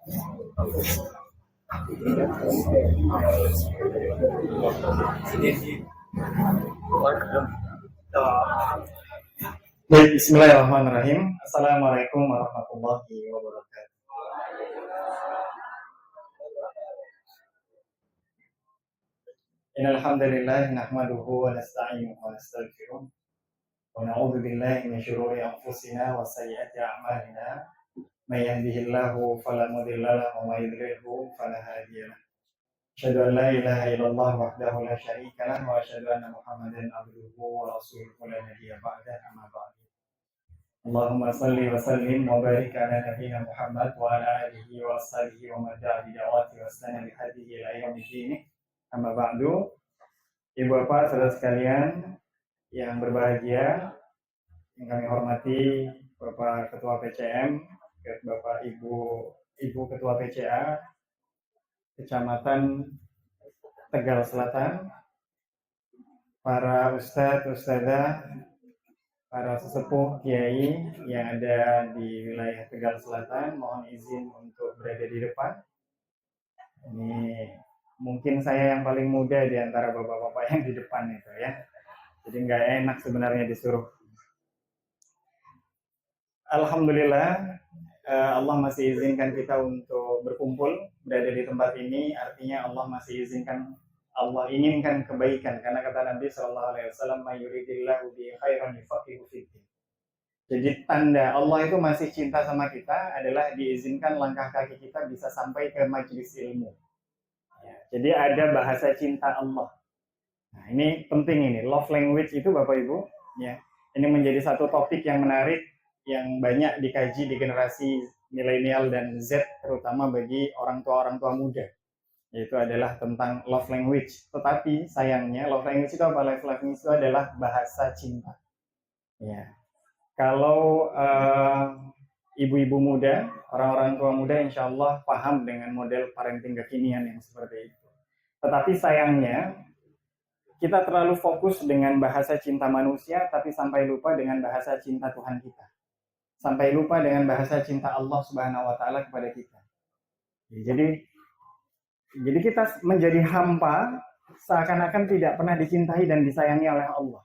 Baik, bismillahirrahmanirrahim. Assalamualaikum warahmatullahi wabarakatuh. Innal hamdalillah nahmaduhu wa nasta'inuhu wa nastaghfiruh wa na'udzu billahi min shururi anfusina wa sayyiati a'malina. May yahdihillahu fala mudilla lahu wa may yudlilhu fala hadiya lahu. Asyhadu an la ilaha illallah wahdahu la syarika lahu wa asyhadu anna Muhammadan abduhu wa rasuluhu la nabiyya ba'dahu amma ba'du. Allahumma salli wa sallim wa barik ala nabiyyina Muhammad wa ala alihi wa ashabihi wa man da'a bi da'wati wa istana bi hadihi ila yaumil din. Amma ba'du. Ibu bapak saudara sekalian yang berbahagia, yang kami hormati Bapak Ketua PCM, Bapak Ibu Ketua PCA Kecamatan Tegal Selatan, para ustadz, ustadzah, para sesepuh kiai yang ada di wilayah Tegal Selatan, mohon izin untuk berada di depan. Ini mungkin saya yang paling muda di antara bapak-bapak yang di depan itu ya. Jadi nggak enak sebenarnya disuruh. Alhamdulillah, Allah masih izinkan kita untuk berkumpul berada di tempat ini. Artinya Allah masih izinkan, Allah inginkan kebaikan, karena kata Nabi SAW, "Mayuridillahu bi khairan yufaqihu fiddin." Jadi tanda Allah itu masih cinta sama kita adalah diizinkan langkah kaki kita bisa sampai ke majelis ilmu. Ya, jadi ada bahasa cinta Allah. Nah, ini penting ini, love language itu Bapak Ibu. Ya, ini menjadi satu topik yang menarik, yang banyak dikaji di generasi milenial dan Z, terutama bagi orang tua muda. Yaitu adalah tentang love language. Tetapi sayangnya love language itu apa? Love language itu adalah bahasa cinta. Ya. Kalau ibu-ibu muda, orang-orang tua muda insya Allah paham dengan model parenting kekinian yang seperti itu. Tetapi sayangnya kita terlalu fokus dengan bahasa cinta manusia, tapi sampai lupa dengan bahasa cinta Tuhan kita. Sampai lupa dengan bahasa cinta Allah Subhanahu wa Ta'ala kepada kita. Jadi kita menjadi hampa, seakan-akan tidak pernah dicintai dan disayangi oleh Allah.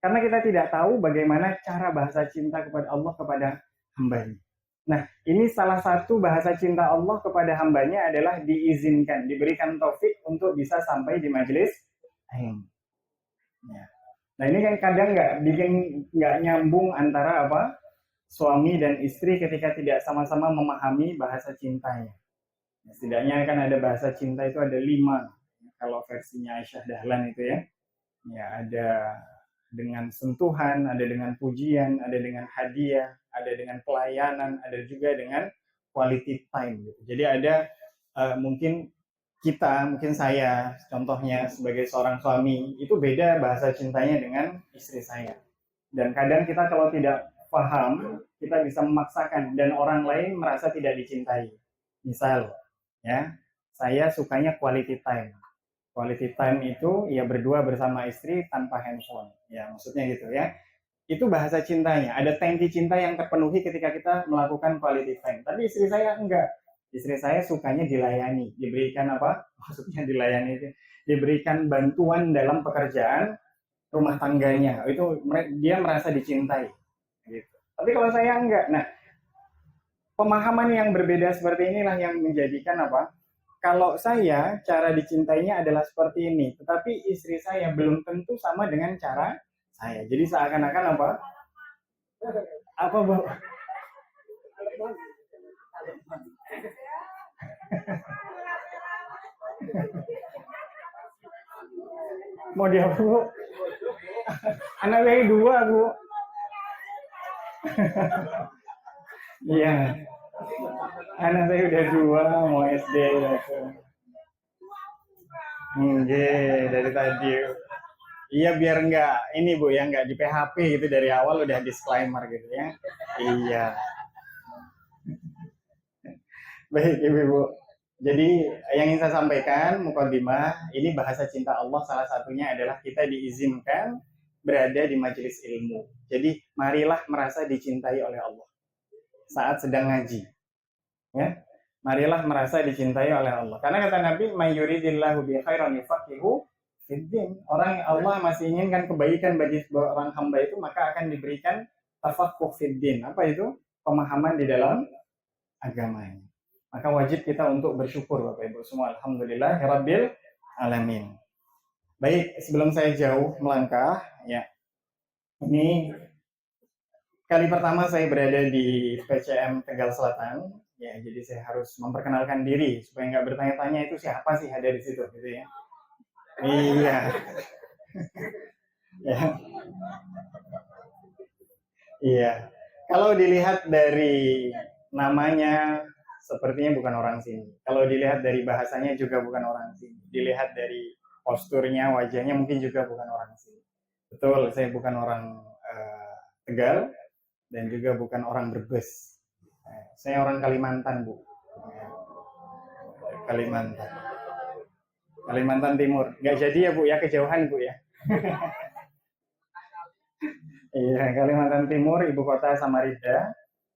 Karena kita tidak tahu bagaimana cara bahasa cinta kepada Allah kepada hambanya. Nah, ini salah satu bahasa cinta Allah kepada hambanya adalah diizinkan, diberikan taufik untuk bisa sampai di majelis ilmu. Ya. Nah, ini kan kadang nggak nyambung antara apa? Suami dan istri ketika tidak sama-sama memahami bahasa cintanya. Ya, setidaknya kan ada bahasa cinta itu ada 5. Kalau versinya Aisyah Dahlan itu ya. Ya, ada dengan sentuhan, ada dengan pujian, ada dengan hadiah, ada dengan pelayanan, ada juga dengan quality time. Gitu. Jadi ada mungkin saya contohnya sebagai seorang suami itu beda bahasa cintanya dengan istri saya. Dan kadang kita kalau tidak paham, kita bisa memaksakan dan orang lain merasa tidak dicintai. Misal, ya, saya sukanya quality time. Quality time itu ya berdua bersama istri tanpa handphone. Ya, maksudnya gitu ya. Itu bahasa cintanya. Ada tangki cinta yang terpenuhi ketika kita melakukan quality time. Tapi istri saya enggak. Istri saya sukanya dilayani. Diberikan apa? Maksudnya dilayani itu. Diberikan bantuan dalam pekerjaan rumah tangganya. Itu dia merasa dicintai. Gitu. Tapi kalau saya enggak. Nah, pemahaman yang berbeda seperti inilah yang menjadikan apa? Kalau saya cara dicintainya adalah seperti ini, tetapi istri saya belum tentu sama dengan cara saya. Jadi seakan-akan apa? Apa Bapak? Mau dia Bu? Anak saya 2 Bu. Iya. Anak saya udah 2, mau SD gitu. Dari tadi. Iya biar nggak ini Bu ya, nggak di PHP gitu dari awal udah disclaimer gitu ya. Iya. Baik Ibu. Jadi yang ingin saya sampaikan mukadimah, ini bahasa cinta Allah salah satunya adalah kita diizinkan berada di majelis ilmu. Jadi marilah merasa dicintai oleh Allah saat sedang ngaji. Ya. Marilah merasa dicintai oleh Allah. Karena kata Nabi, "May yuridillahu bi khairan yufaqihu fiddin." Orang yang Allah masih inginkan kebaikan bagi seorang hamba itu, maka akan diberikan tafaqquh fiddin. Apa itu? Pemahaman di dalam agamanya. Maka wajib kita untuk bersyukur Bapak Ibu semua. Alhamdulillah rabbil alamin. Baik, sebelum saya jauh melangkah, ya. Ini kali pertama saya berada di PCM Tegal Selatan, ya. Jadi saya harus memperkenalkan diri supaya nggak bertanya-tanya itu siapa sih ada di situ, gitu ya. Iya, ya, iya. Kalau dilihat dari namanya, sepertinya bukan orang sini. Kalau dilihat dari bahasanya juga bukan orang sini. Dilihat dari posturnya, wajahnya mungkin juga bukan orang sini. Betul, saya bukan orang Tegal dan juga bukan orang Brebes. Saya orang Kalimantan, Bu. Kalimantan. Kalimantan Timur. Nggak jadi ya, Bu, ya, kejauhan, Bu, ya. Iya, Kalimantan Timur, ibu kota Samarinda.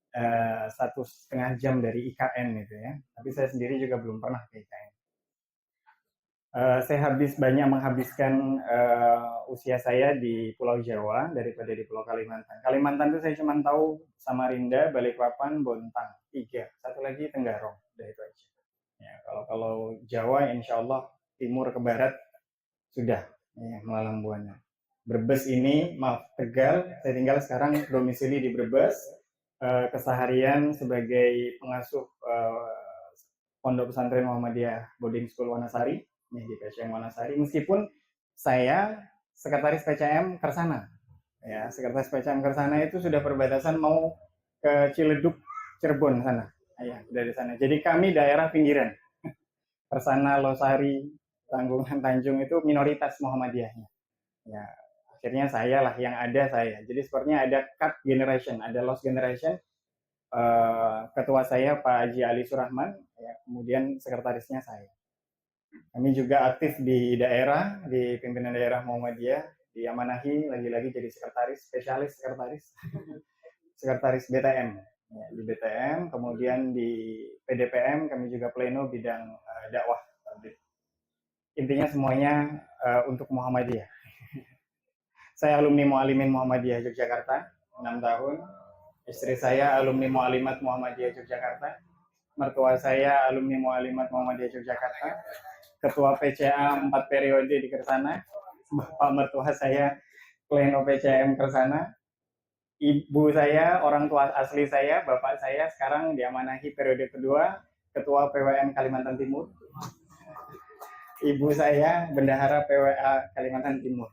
1,5 jam dari IKN gitu ya. Tapi saya sendiri juga belum pernah ke IKN. Saya banyak menghabiskan usia saya di Pulau Jawa daripada di Pulau Kalimantan. Kalimantan itu saya cuma tahu Samarinda, Balikpapan, Bontang, 3. Satu lagi Tenggarong, udah itu aja. Ya, kalau Jawa, insya Allah timur ke barat sudah ya, melalang buana. Brebes ini, maaf, Tegal, saya tinggal sekarang domisili di Brebes. Keseharian sebagai pengasuh Pondok Pesantren Muhammadiyah Boarding School Wanasari di PCM Wanasari, meskipun saya sekretaris PCM Kersana, ya, sekretaris PCM Kersana itu sudah perbatasan mau ke Ciledug, Cirebon sana, ya, dari sana. Jadi kami daerah pinggiran, Kersana, Losari, Tanggungan, Tanjung itu minoritas Muhammadiyahnya. Ya, akhirnya saya lah yang ada saya. Jadi sepertinya ada cut generation, ada lost generation. Ketua saya Pak Haji Ali Surahman, ya, kemudian sekretarisnya saya. Kami juga aktif di daerah, di pimpinan daerah Muhammadiyah, diamanahi lagi-lagi jadi sekretaris, spesialis sekretaris, sekretaris BTM. Ya, di BTM, kemudian di PDPM kami juga pleno bidang dakwah. Intinya semuanya untuk Muhammadiyah. Saya alumni Muallimin Muhammadiyah Yogyakarta, 6 tahun. Istri saya alumni Muallimat Muhammadiyah Yogyakarta. Mertua saya alumni Muallimat Muhammadiyah Yogyakarta. Ketua PCA 4 periode di Kersana. Bapak mertua saya pleno PCM Kersana. Ibu saya, orang tua asli saya, bapak saya sekarang diamanahi periode kedua, Ketua PWM Kalimantan Timur. Ibu saya bendahara PWA Kalimantan Timur.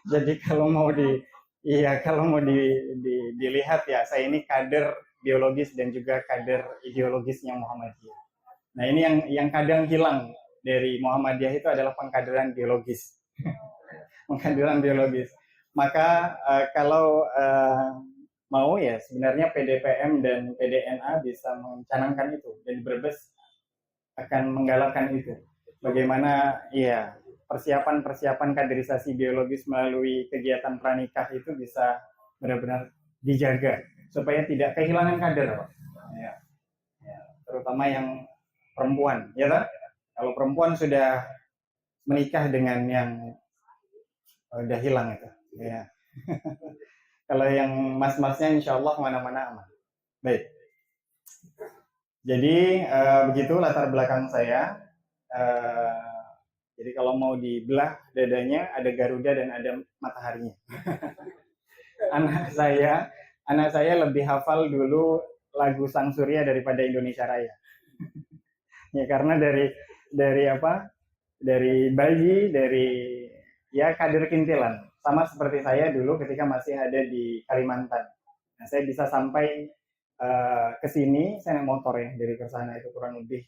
Jadi kalau mau dilihat ya, saya ini kader biologis dan juga kader ideologisnya Muhammadiyah. Nah, ini yang kadang hilang dari Muhammadiyah itu adalah pengkaderan biologis. Pengkaderan biologis. Maka kalau mau ya sebenarnya PDPM dan PDNA bisa mencanangkan itu, dan Brebes akan menggalakkan itu. Bagaimana ya persiapan kaderisasi biologis melalui kegiatan pranikah itu bisa benar-benar dijaga supaya tidak kehilangan kader, Pak. Ya, terutama yang perempuan, ya kan? Kalau perempuan sudah menikah dengan yang udah hilang itu, ya. Kalau yang mas-masnya insya Allah mana-mana aman. Baik. Jadi begitu latar belakang saya. Jadi kalau mau dibelah dadanya ada Garuda dan ada mataharinya. anak saya lebih hafal dulu lagu Sang Surya daripada Indonesia Raya. Ya karena dari bayi, dari ya kader kintilan, sama seperti saya dulu ketika masih ada di Kalimantan. Nah, saya bisa sampai ke sini saya naik motor ya dari Kersana itu kurang lebih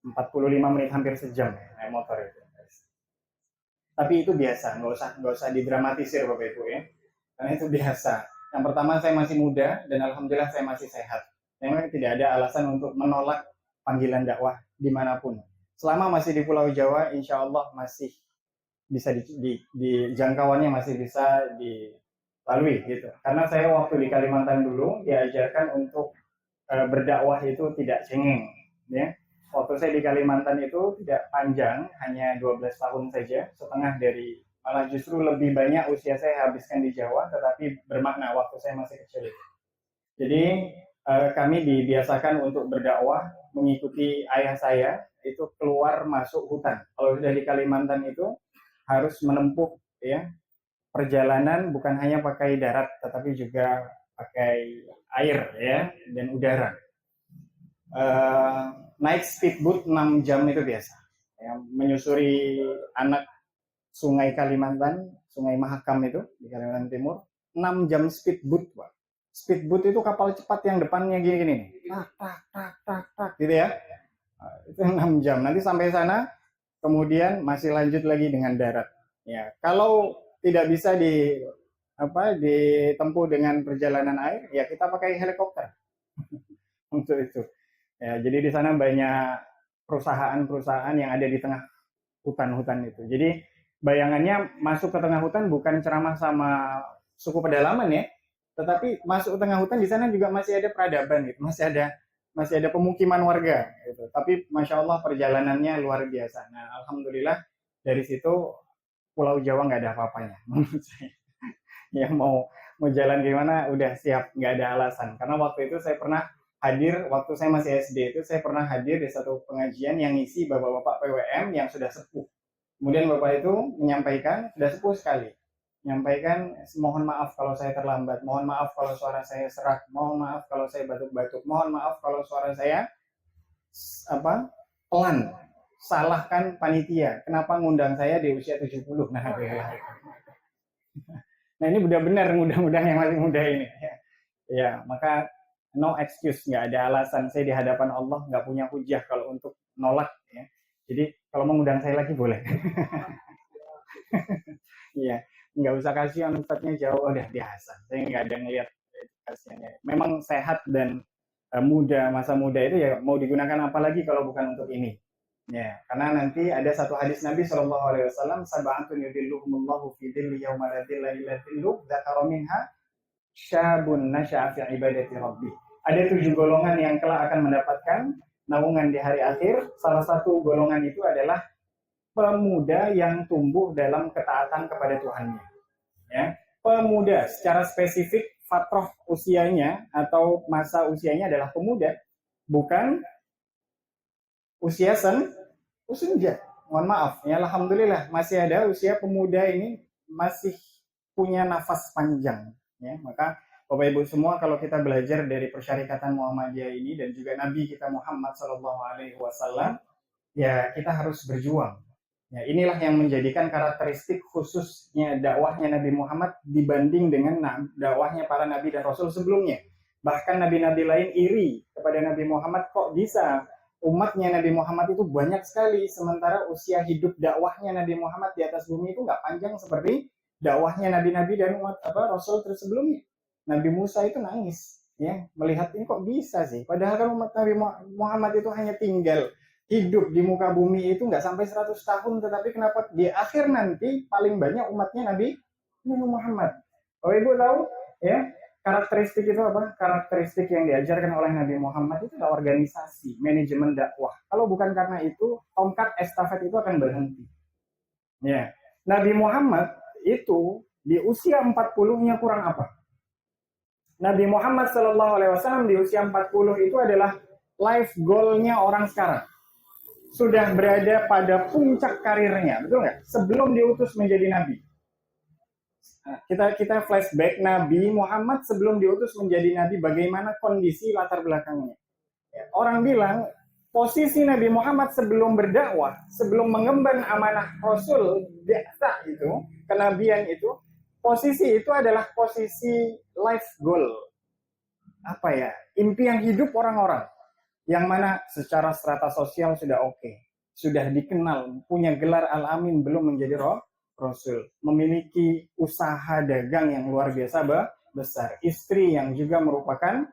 45 menit, hampir sejam ya, naik motor itu. Tapi itu biasa, nggak usah didramatisir Bapak Ibu ya, karena itu biasa. Yang pertama saya masih muda dan alhamdulillah saya masih sehat. Memang tidak ada alasan untuk menolak panggilan dakwah dimanapun. Selama masih di Pulau Jawa, insya Allah masih bisa di jangkauannya masih bisa dilalui gitu. Karena saya waktu di Kalimantan dulu diajarkan untuk berdakwah itu tidak cengeng, ya. Waktu saya di Kalimantan itu tidak panjang, hanya 12 tahun saja, setengah dari, malah justru lebih banyak usia saya habiskan di Jawa, tetapi bermakna waktu saya masih kecil itu. Jadi kami dibiasakan untuk berdakwah mengikuti ayah saya itu keluar masuk hutan. Kalau sudah di Kalimantan itu harus menempuh, ya, perjalanan bukan hanya pakai darat tetapi juga pakai air, ya, dan udara. Naik speedboat 6 jam itu biasa, ya, menyusuri anak sungai Kalimantan, sungai Mahakam itu di Kalimantan Timur, 6 jam speedboat, Pak. Speedboat itu kapal cepat yang depannya gini-gini nih, tak tak tak tak tak gitu ya. Itu 6 jam. Nanti sampai sana kemudian masih lanjut lagi dengan darat. Ya, kalau tidak bisa ditempuh dengan perjalanan air, ya kita pakai helikopter untuk itu. Ya, jadi di sana banyak perusahaan-perusahaan yang ada di tengah hutan-hutan itu. Jadi bayangannya masuk ke tengah hutan bukan ceramah sama suku pedalaman, ya, tetapi masuk ke tengah hutan di sana juga masih ada peradaban gitu, masih ada pemukiman warga gitu. Tapi masya Allah perjalanannya luar biasa. Nah, alhamdulillah dari situ Pulau Jawa nggak ada apa-apanya menurut saya. Yang mau jalan gimana udah siap, nggak ada alasan. Karena waktu itu saya pernah hadir, waktu saya masih SD itu saya pernah hadir di satu pengajian yang ngisi bapak-bapak PWM yang sudah sepuh. Kemudian bapak itu menyampaikan, sudah sepuh sekali, menyampaikan, mohon maaf kalau saya terlambat, mohon maaf kalau suara saya serak, mohon maaf kalau saya batuk-batuk, mohon maaf kalau suara saya pelan, salahkan panitia, kenapa ngundang saya di usia 70. Nah ini benar-benar mudah-mudahan yang masih muda ini, ya, maka no excuse, nggak ada alasan. Saya di hadapan Allah nggak punya hujah kalau untuk nolak, ya. Jadi kalau mengundang saya lagi boleh. Iya, nggak usah kasihan ustadznya jauh, udah biasa. Saya nggak ada ngelihat kasihannya. Memang sehat dan muda, masa muda itu ya mau digunakan apa lagi kalau bukan untuk ini. Ya, karena nanti ada satu hadis Nabi Shallallahu Alaihi Wasallam, sab'atun yudilluhumullahu fi dhilli yauma la dhilla illa dhilluh, dzakara minha syabun nasya'a fi ibadati rabbih. Ada 7 golongan yang kelak akan mendapatkan naungan di hari akhir. Salah satu golongan itu adalah pemuda yang tumbuh dalam ketaatan kepada Tuhannya. Ya, pemuda secara spesifik fatroh usianya atau masa usianya adalah pemuda, bukan usia senja. Mohon maaf, ya, alhamdulillah masih ada usia pemuda ini masih punya nafas panjang, ya. Maka Bapak Ibu semua, kalau kita belajar dari Persyarikatan Muhammadiyah ini dan juga Nabi kita Muhammad Shallallahu Alaihi Wasallam, ya kita harus berjuang. Ya, inilah yang menjadikan karakteristik khususnya dakwahnya Nabi Muhammad dibanding dengan dakwahnya para nabi dan rasul sebelumnya. Bahkan nabi-nabi lain iri kepada Nabi Muhammad, kok bisa umatnya Nabi Muhammad itu banyak sekali, sementara usia hidup dakwahnya Nabi Muhammad di atas bumi itu nggak panjang seperti dakwahnya nabi-nabi dan umat rasul sebelumnya. Nabi Musa itu nangis, ya, melihat ini kok bisa sih, padahal kan umat Nabi Muhammad itu hanya tinggal hidup di muka bumi itu nggak sampai 100 tahun, tetapi kenapa di akhir nanti paling banyak umatnya Nabi Muhammad. Kalau Ibu tahu, ya, karakteristik itu apa? Karakteristik yang diajarkan oleh Nabi Muhammad itu adalah organisasi, manajemen dakwah. Kalau bukan karena itu, tongkat estafet itu akan berhenti. Ya. Nabi Muhammad itu di usia 40-nya kurang apa? Nabi Muhammad SAW di usia 40 itu adalah life goal-nya orang sekarang. Sudah berada pada puncak karirnya, betul nggak? Sebelum diutus menjadi nabi. Kita flashback Nabi Muhammad sebelum diutus menjadi nabi, bagaimana kondisi latar belakangnya. Ya, orang bilang posisi Nabi Muhammad sebelum berdakwah, sebelum mengemban amanah Rasul biasa itu, kenabian itu, posisi itu adalah posisi life goal. Apa ya? Impian hidup orang-orang. Yang mana secara strata sosial sudah oke, sudah dikenal, punya gelar al-amin, belum menjadi rasul, memiliki usaha dagang yang luar biasa besar, istri yang juga merupakan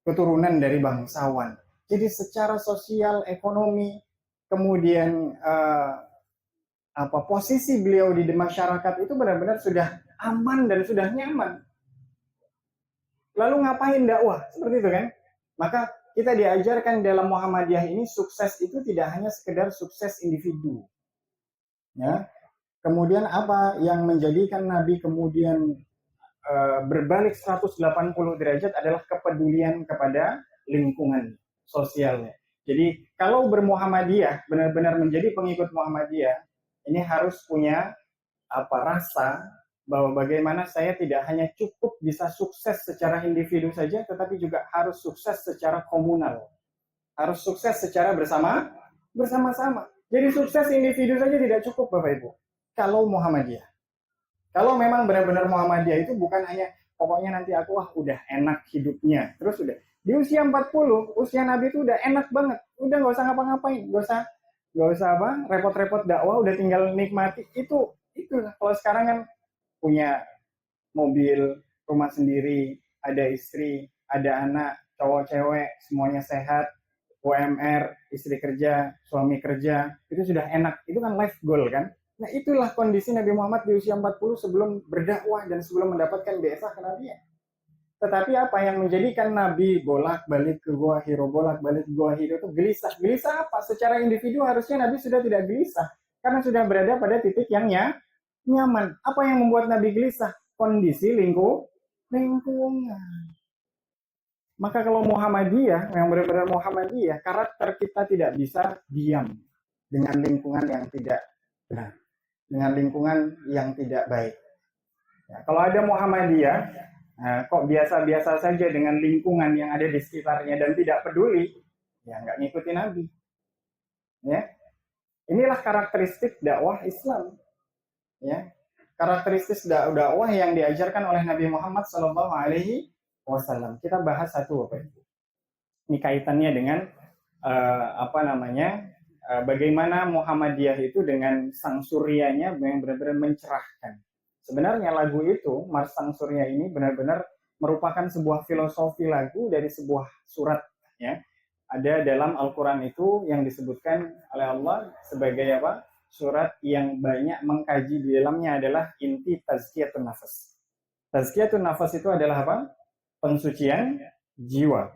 keturunan dari bangsawan. Jadi secara sosial, ekonomi, kemudian posisi beliau di masyarakat itu benar-benar sudah aman dan sudah nyaman. Lalu ngapain dakwah? Seperti itu kan? Maka kita diajarkan dalam Muhammadiyah ini sukses itu tidak hanya sekedar sukses individu. Ya. Kemudian apa yang menjadikan Nabi kemudian berbalik 180 derajat adalah kepedulian kepada lingkungan sosialnya. Jadi kalau bermuhammadiyah, benar-benar menjadi pengikut Muhammadiyah, ini harus punya rasa bahwa bagaimana saya tidak hanya cukup bisa sukses secara individu saja, tetapi juga harus sukses secara komunal, harus sukses secara bersama-sama. Jadi sukses individu saja tidak cukup, Bapak Ibu. Kalau Muhammadiyah, kalau memang benar-benar Muhammadiyah itu bukan hanya pokoknya nanti aku udah enak hidupnya, terus udah di usia 40, usia Nabi itu udah enak banget, udah nggak usah ngapa-ngapain, nggak usah repot-repot dakwah, udah tinggal nikmati. Itu kalau sekarang kan punya mobil, rumah sendiri, ada istri, ada anak, cowok cewek, semuanya sehat, UMR, istri kerja, suami kerja, itu sudah enak. Itu kan life goal kan. Nah itulah kondisi Nabi Muhammad di usia 40 sebelum berdakwah dan sebelum mendapatkan bi'tsah kenabian. Tetapi apa yang menjadikan Nabi bolak-balik ke Gua Hiro, bolak-balik ke Gua Hiro itu gelisah. Gelisah apa? Secara individu harusnya Nabi sudah tidak gelisah. Karena sudah berada pada titik yang nyaman. Apa yang membuat Nabi gelisah? Kondisi lingkungan. Maka kalau Muhammadiyah, yang benar-benar Muhammadiyah, karakter kita tidak bisa diam dengan lingkungan yang tidak benar, dengan lingkungan yang tidak baik. Ya, kalau ada Muhammadiyah, kok biasa-biasa saja dengan lingkungan yang ada di sekitarnya dan tidak peduli, ya nggak ngikutin Nabi. Ya, inilah karakteristik dakwah Islam. Ya, karakteristik dakwah yang diajarkan oleh Nabi Muhammad SAW. Kita bahas satu, Bapak Ibu. Ini kaitannya dengan bagaimana Muhammadiyah itu dengan sang suryanya yang benar-benar mencerahkan. Sebenarnya lagu itu, Mars Sang Surya ini benar-benar merupakan sebuah filosofi lagu dari sebuah surat. Ya. Ada dalam Al-Quran itu yang disebutkan oleh Allah sebagai surat yang banyak mengkaji di dalamnya adalah inti tazkiyatun nafas. Tazkiyatun nafas itu adalah apa? Pensucian jiwa.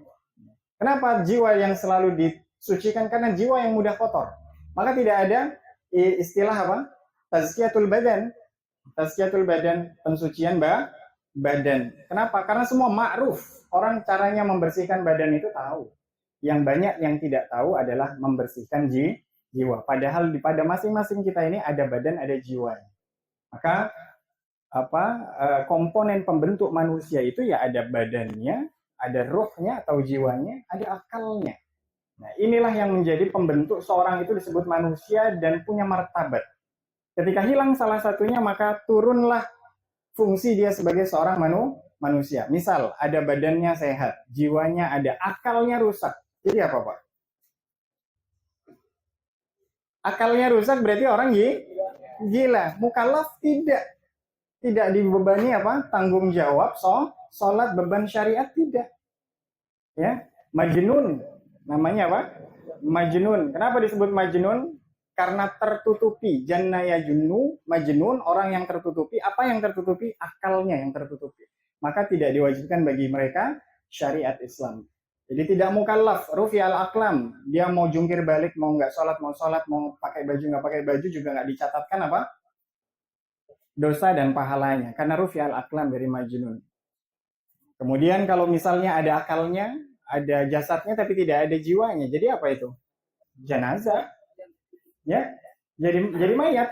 Kenapa jiwa yang selalu disucikan? Karena jiwa yang mudah kotor. Maka tidak ada istilah tazkiyatul badan. Tazkiyatul badan, pensucian badan. Kenapa? Karena semua ma'ruf. Orang caranya membersihkan badan itu tahu. Yang banyak yang tidak tahu adalah membersihkan jiwa. Padahal pada masing-masing kita ini ada badan, ada jiwa. Maka komponen pembentuk manusia itu ya ada badannya, ada ruhnya atau jiwanya, ada akalnya. Nah, inilah yang menjadi pembentuk seorang itu disebut manusia dan punya martabat. Ketika hilang salah satunya, maka turunlah fungsi dia sebagai seorang manusia. Misal, ada badannya sehat, jiwanya ada, akalnya rusak. Jadi apa, Pak? Akalnya rusak berarti orang gila. Mukallaf tidak dibebani tanggung jawab sholat, beban syariat, tidak. Ya, majnun. Namanya apa? Majnun. Kenapa disebut majnun? Karena tertutupi. Janna yajunnu, majnun, orang yang tertutupi. Apa yang tertutupi? Akalnya yang tertutupi. Maka tidak diwajibkan bagi mereka syariat Islam. Jadi tidak mukallaf, rufi al-aqlam. Dia mau jungkir balik, mau nggak sholat, mau pakai baju, nggak pakai baju juga nggak dicatatkan dosa dan pahalanya. Karena rufi al-aqlam dari majnun. Kemudian kalau misalnya ada akalnya, ada jasadnya tapi tidak ada jiwanya. Jadi apa itu? Jenazah. Ya, jadi mayat.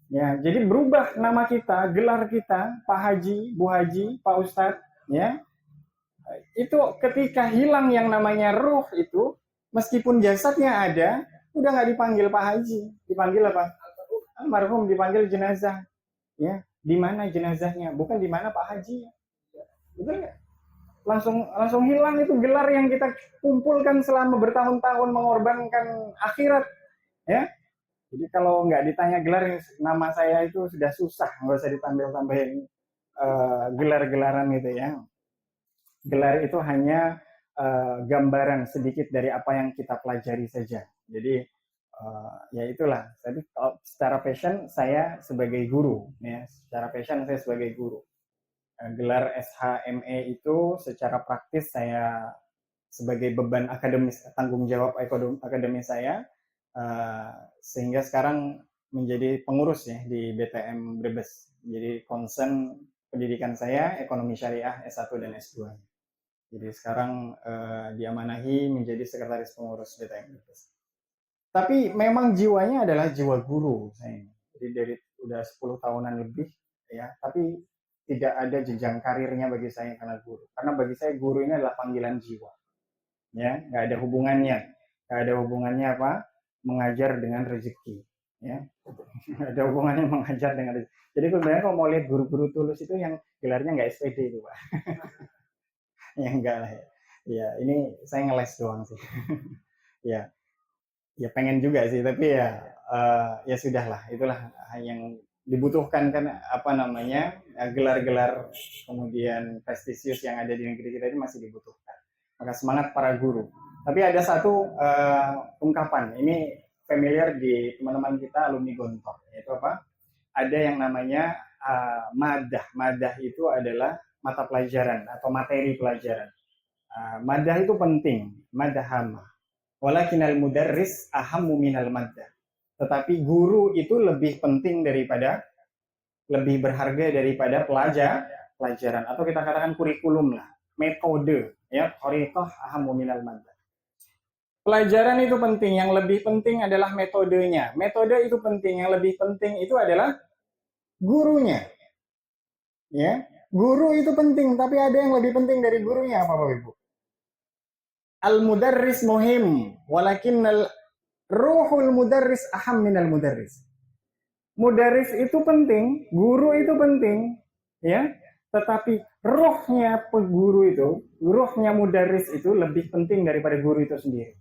Ya, jadi berubah nama kita, gelar kita, Pak Haji, Bu Haji, Pak Ustadz, ya. Itu ketika hilang yang namanya ruh itu, meskipun jasadnya ada, udah nggak dipanggil Pak Haji, dipanggil apa? Almarhum, dipanggil jenazah. Ya, di mana jenazahnya? Bukan di mana Pak Haji. Betul nggak? Langsung hilang itu gelar yang kita kumpulkan selama bertahun-tahun mengorbankan akhirat. Ya, jadi kalau nggak ditanya gelar, nama saya itu sudah susah, nggak usah ditambah-tambahin gelar-gelaran gitu ya. Gelar itu hanya gambaran sedikit dari apa yang kita pelajari saja. Jadi ya itulah. Tapi secara passion saya sebagai guru, ya. Secara passion saya sebagai guru. Gelar SHME itu secara praktis saya sebagai beban akademis, tanggung jawab akademis saya, sehingga sekarang menjadi pengurus ya di BTM Brebes. Jadi concern pendidikan saya ekonomi syariah S1 dan S2. Jadi sekarang diamanahi menjadi sekretaris pengurus BTM Brebes. Tapi memang jiwanya adalah jiwa guru saya. Jadi dari udah 10 tahunan lebih ya, tapi tidak ada jenjang karirnya bagi saya karena guru. Karena bagi saya guru ini adalah panggilan jiwa. Ya, nggak ada hubungannya. Nggak ada hubungannya apa? Mengajar dengan rezeki. Ya, nggak ada hubungannya mengajar dengan rezeki. Jadi sebenarnya kalau mau lihat guru-guru tulus itu yang gelarnya nggak SPD itu, Pak. Ya enggak lah ya. Ya, ini saya ngeles doang sih. Ya, ya pengen juga sih, tapi ya ya sudahlah, itulah yang dibutuhkan kan apa namanya gelar-gelar kemudian prestisius yang ada di negeri kita ini masih dibutuhkan. Maka semangat para guru. Tapi ada satu ungkapan, ini familiar di teman-teman kita alumni Gontor, yaitu apa? Ada yang namanya madah. Madah itu adalah mata pelajaran atau materi pelajaran. Madah itu penting, madahama. Walakinal mudarris ahammu minal maddah. Tetapi guru itu lebih penting daripada, lebih berharga daripada pelajaran atau kita katakan kurikulum lah, metode ya, thariqah ahammu minal maddah. Pelajaran itu penting, yang lebih penting adalah metodenya. Metode itu penting, yang lebih penting itu adalah gurunya. Ya, guru itu penting, tapi ada yang lebih penting dari gurunya apa Bapak Ibu? Al-mudarris muhim, walakin ruhul mudarris aham minal mudarris. Mudarris itu penting, guru itu penting, ya. Tetapi rohnya guru itu, rohnya mudarris itu lebih penting daripada guru itu sendiri.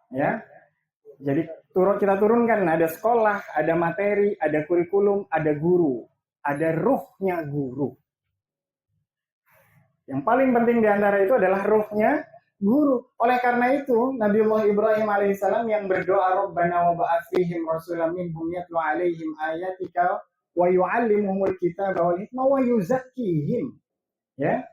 Ya. Jadi kita turunkan, ada sekolah, ada materi, ada kurikulum, ada guru, ada rohnya guru. Yang paling penting di antara itu adalah rohnya guru. Oleh karena itu, Nabiullah Ibrahim alaihissalam yang berdoa, Rabbana wa ba'ats fihim rasulan minhum yatlu alaihim ayatika wa yu'allimuhumul kitaba wal hikmah wa yuzakkihim. Ya.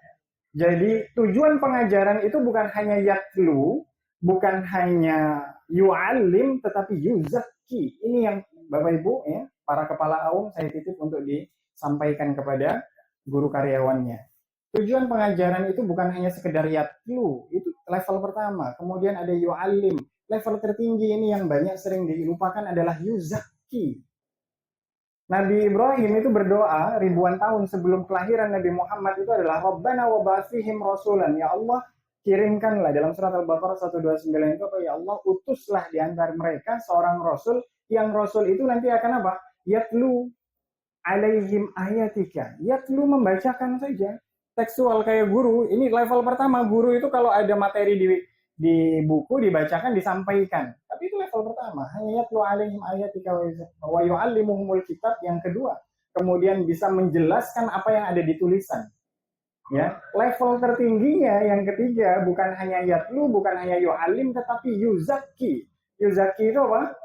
Jadi tujuan pengajaran itu bukan hanya yatlu, bukan hanya yu'allim, tetapi yuzakki. Ini yang Bapak Ibu ya, para kepala aum saya titip untuk disampaikan kepada guru karyawannya. Tujuan pengajaran itu bukan hanya sekedar yatlu, itu level pertama. Kemudian ada yu'allim. Level tertinggi ini yang banyak sering dilupakan adalah yuzakki. Nabi Ibrahim itu berdoa ribuan tahun sebelum kelahiran Nabi Muhammad itu adalah Rabbana wa ba'ats fihim rasulan. Ya Allah, kirimkanlah, dalam surat Al-Baqarah 129 itu apa? Ya Allah, utuslah di antara mereka seorang rasul, yang rasul itu nanti akan apa? Yatlu alaihim ayatika. Yatlu membacakan saja. Tekstual kayak guru, ini level pertama. Guru itu kalau ada materi di buku dibacakan, disampaikan. Tapi itu level pertama. Hanya yatlu alaihim ayatika wa yu'allimuhumul kitab. Yang kedua, kemudian bisa menjelaskan apa yang ada di tulisan. Ya, level tertingginya yang ketiga bukan hanya yatlu, bukan hanya yu'allim, tetapi yuzakki. Yuzakki itu apa?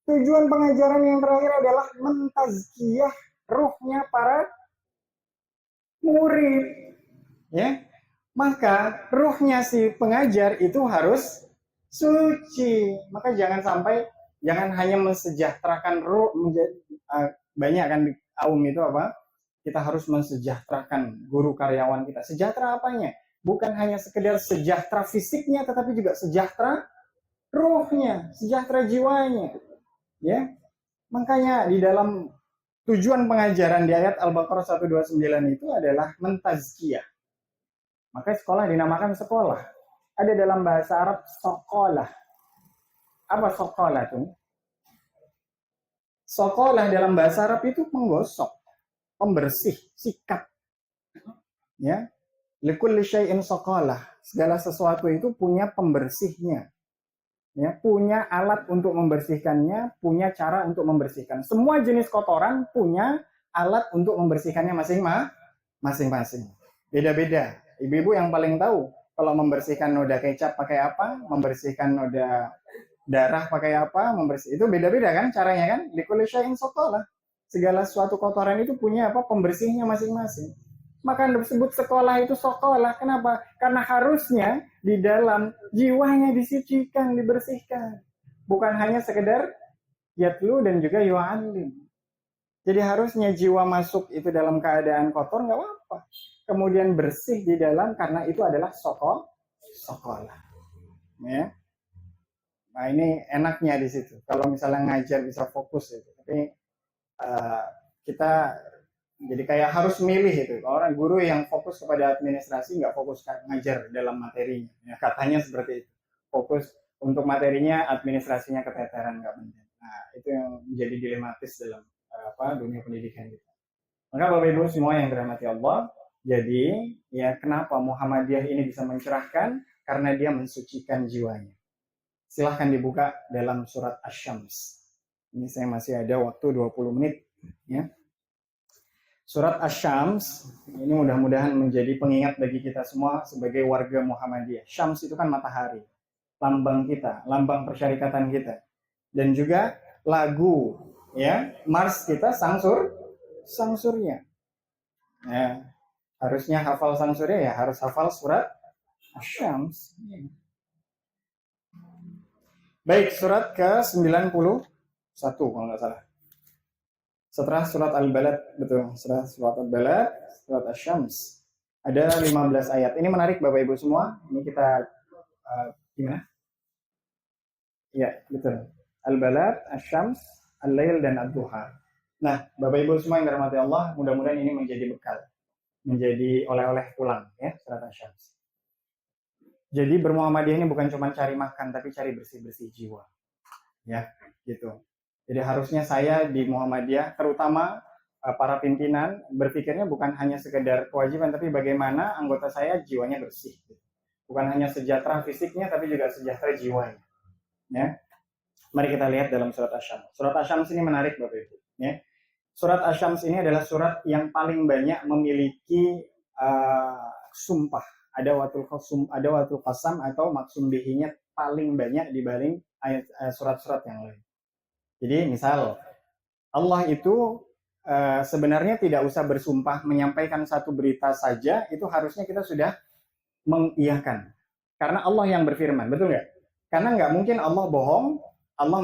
Tujuan pengajaran yang terakhir adalah mentazkiyah ruhnya para murid, ya. Maka ruhnya si pengajar itu harus suci. Maka jangan sampai, jangan hanya mensejahterakan ruh, banyak kan di aum itu apa? Kita harus mensejahterakan guru karyawan kita. Sejahtera apanya? Bukan hanya sekedar sejahtera fisiknya, tetapi juga sejahtera ruhnya, sejahtera jiwanya. Ya, makanya di dalam tujuan pengajaran di ayat Al-Baqarah 129 itu adalah mentazkiyah. Maka sekolah dinamakan sekolah. Ada dalam bahasa Arab sekolah. Apa sekolah itu? Sekolah dalam bahasa Arab itu menggosok, pembersih, sikat. Ya, likulli syai'in sekolah. Segala sesuatu itu punya pembersihnya. Ya, punya alat untuk membersihkannya, punya cara untuk membersihkan. Semua jenis kotoran punya alat untuk membersihkannya masing-masing. Beda-beda. Ibu-ibu yang paling tahu kalau membersihkan noda kecap pakai apa, membersihkan noda darah pakai apa, itu beda-beda kan caranya kan? Likulli syai'in sekolah. Segala suatu kotoran itu punya apa, pembersihnya masing-masing. Maka disebut sekolah itu sekolah. Kenapa? Karena harusnya di dalam jiwanya disucikan, dibersihkan. Bukan hanya sekedar yatlu dan juga yu'allim. Jadi harusnya jiwa masuk itu dalam keadaan kotor nggak apa-apa. Kemudian bersih di dalam karena itu adalah sekolah. Ya. Nah ini enaknya di situ. Kalau misalnya ngajar bisa fokus itu. Tapi kita jadi kayak harus milih itu. Orang guru yang fokus kepada administrasi nggak fokus ngajar dalam materinya. Ya, katanya seperti itu. Fokus untuk materinya, administrasinya keteteran nggak penting. Nah itu yang menjadi dilematis dalam dunia pendidikan kita. Maka Bapak Ibu semua yang dirahmati Allah, jadi ya kenapa Muhammadiyah ini bisa mencerahkan? Karena dia mensucikan jiwanya. Silahkan dibuka dalam surat Asy-Syams. Ini saya masih ada waktu 20 menit. Ya. Surat Asy-Syams, ini mudah-mudahan menjadi pengingat bagi kita semua sebagai warga Muhammadiyah. Syams itu kan matahari, lambang kita, lambang persyarikatan kita. Dan juga lagu, ya, Mars kita sang surya. Ya, harusnya hafal sang surya ya harus hafal surat Asy-Syams. Baik, surat ke-91 kalau nggak salah. Setelah surat Al-Balad, betul. Setelah surat Al-Balad, surat Asy-Syams. Ada 15 ayat. Ini menarik Bapak Ibu semua. Ini kita gimana? Ya, betul. Al-Balad, Asy-Syams, Al-Lail, dan Ad-Duha. Nah, Bapak Ibu semua yang dirahmati Allah, mudah-mudahan ini menjadi bekal. Menjadi oleh-oleh pulang, ya, surat Asy-Syams. Jadi bermuhammadiyah ini bukan cuma cari makan, tapi cari bersih-bersih jiwa. Ya, gitu. Jadi harusnya saya di Muhammadiyah, terutama para pimpinan, berpikirnya bukan hanya sekedar kewajiban, tapi bagaimana anggota saya jiwanya bersih. Bukan hanya sejahtera fisiknya, tapi juga sejahtera jiwanya. Ya. Mari kita lihat dalam surat Asy-Syams. Surat Asy-Syams ini menarik Bapak Ibu. Ya. Surat Asy-Syams ini adalah surat yang paling banyak memiliki sumpah. Ada watul qasam atau maksum bihinya paling banyak dibanding surat-surat yang lain. Jadi misal Allah itu sebenarnya tidak usah bersumpah menyampaikan satu berita saja, itu harusnya kita sudah mengiyakan. Karena Allah yang berfirman, betul nggak? Karena nggak mungkin Allah bohong, Allah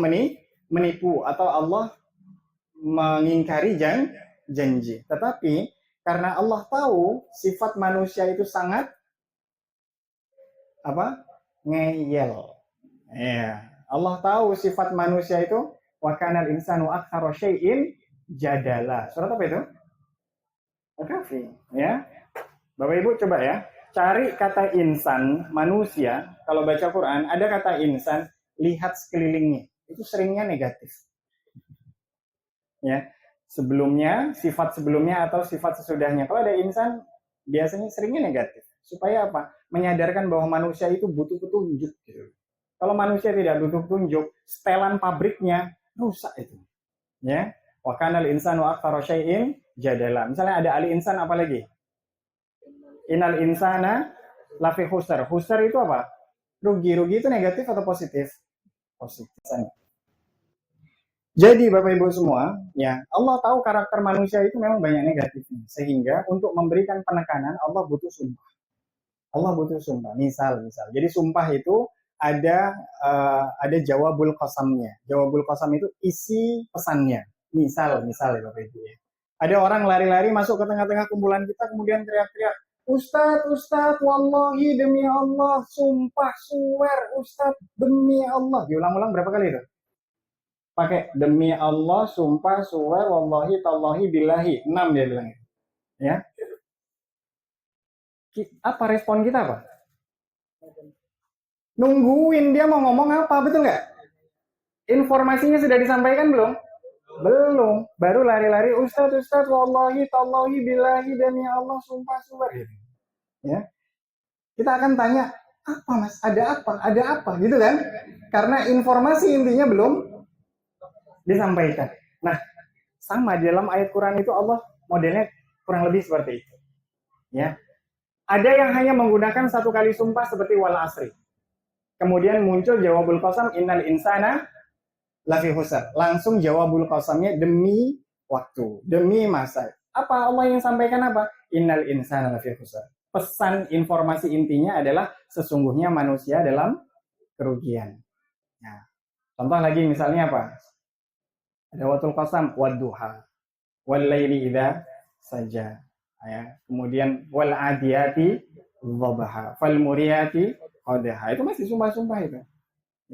menipu, atau Allah mengingkari janji. Tetapi karena Allah tahu sifat manusia itu sangat ngeyel. Ya. Allah tahu sifat manusia itu wa kanal insanu aktsara syai'in jadala. Surat apa itu? Al-Kahfi, ya. Bapak Ibu coba ya, cari kata insan, manusia. Kalau baca Quran ada kata insan, lihat sekelilingnya. Itu seringnya negatif. Ya. Sebelumnya, sifat sebelumnya atau sifat sesudahnya. Kalau ada insan biasanya seringnya negatif. Supaya apa? Menyadarkan bahwa manusia itu butuh petunjuk gitu. Kalau manusia tidak butuh petunjuk, setelan pabriknya rusak itu. Ya. Wa kanal insanu aktsara syai'in jadala. Misalnya ada ali insan apa lagi? Innal insana lafi khusr. Khusr itu apa? Rugi. Rugi itu negatif atau positif? Positif. Jadi Bapak Ibu semua, ya Allah tahu karakter manusia itu memang banyak negatifnya. Sehingga untuk memberikan penekanan Allah butuh sumpah. Allah butuh sumpah. Misal. Jadi sumpah itu ada jawabul qasamnya. Jawabul qasam itu isi pesannya. Misal ya Bapak Ibu ya. Ada orang lari-lari masuk ke tengah-tengah kumpulan kita kemudian teriak-teriak, Ustadz, wallahi demi Allah, sumpah, swear, Ustadz, demi Allah. Diulang-ulang berapa kali itu? Pakai demi Allah, sumpah, swear, wallahi, tallahi, billahi. 6 dia bilang. Ya. Apa respon kita apa? Nungguin dia mau ngomong apa, betul nggak? Informasinya sudah disampaikan belum? Belum. Baru lari-lari, Ustadz, wallahi, tallahi, billahi, demi Allah, sumpah, swear. Ya. Kita akan tanya, apa mas? Ada apa? Gitu kan? Karena informasi intinya belum disampaikan. Nah, sama di dalam ayat Quran itu Allah modelnya kurang lebih seperti itu. Ya. Ada yang hanya menggunakan satu kali sumpah seperti wal asri. Kemudian muncul jawabul qasam innal insana lafi khusr. Langsung jawabul qasamnya demi waktu, demi masa. Apa Allah yang sampaikan apa? innal insana lafi khusr. Pesan informasi intinya adalah sesungguhnya manusia dalam kerugian. Nah, contoh lagi misalnya apa? Ada watul qasam wadduha wal laili idza saja. Ya. Kemudian wal adiyati dhabaha fal muriyati qadaha. Itu masih sumpah-sumpah itu.